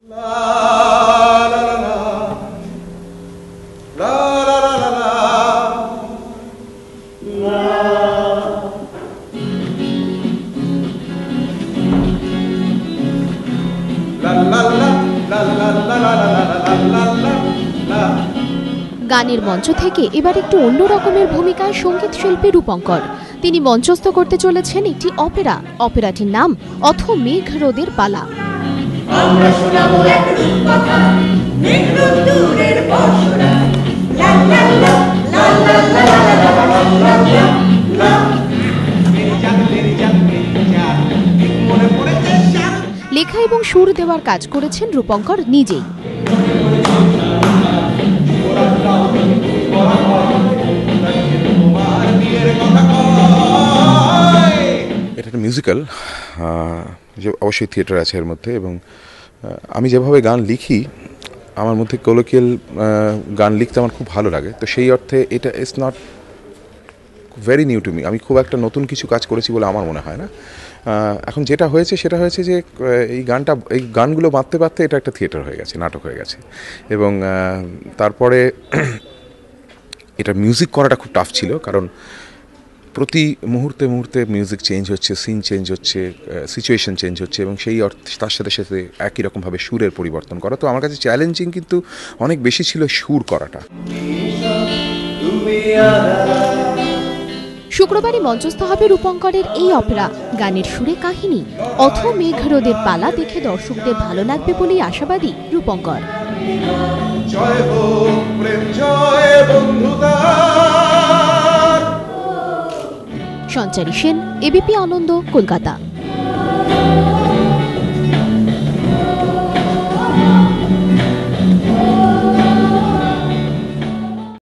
গানের মঞ্চ থেকে এবার একটু অন্য রকমের ভূমিকায় সঙ্গীত শিল্পী রূপঙ্কর। তিনি মঞ্চস্থ করতে চলেছেন একটি অপেরা। অপেরাটির নাম অথ মেঘ রোদের পালা। লেখা এবং সুর দেওয়ার কাজ করেছেন রূপঙ্কর নিজেই। এটা একটা মিউজিক্যাল, যে অবশ্যই থিয়েটার আছে এর মধ্যে, এবং আমি যেভাবে গান লিখি আমার মধ্যে কোলোকিয়াল গান লিখতে আমার খুব ভালো লাগে। তো সেই অর্থে এটা it's not very new to me. আমি খুব একটা নতুন কিছু কাজ করেছি বলে আমার মনে হয় না। এখন যেটা হয়েছে সেটা হয়েছে যে এই গানগুলো বাঁধতে বাঁধতে এটা একটা থিয়েটার হয়ে গেছে, নাটক হয়ে গেছে। এবং তারপরে এটা মিউজিক করাটা খুব টাফ ছিল, কারণ প্রতি মুহূর্তে মুহূর্তে মিউজিক চেঞ্জ হচ্ছে, সিন চেঞ্জ হচ্ছে, সিচুয়েশন চেঞ্জ হচ্ছে, এবং সেই অর্থে তার সাথে সাথে একই রকমভাবে সুরের পরিবর্তন করা। তো আমার কাছে চ্যালেঞ্জিং কিন্তু অনেক বেশি ছিল সুর করাটা। শুক্রবারই মঞ্চস্থ হবে রূপঙ্করের এই অপেরা। গানের সুরে কাহিনী অথ মেঘ রোদের পালা দেখে দর্শকদের ভালো লাগবে বলেই আশাবাদী রূপঙ্কর। সঞ্চারী সেন, এবিপি আনন্দ, কলকাতা।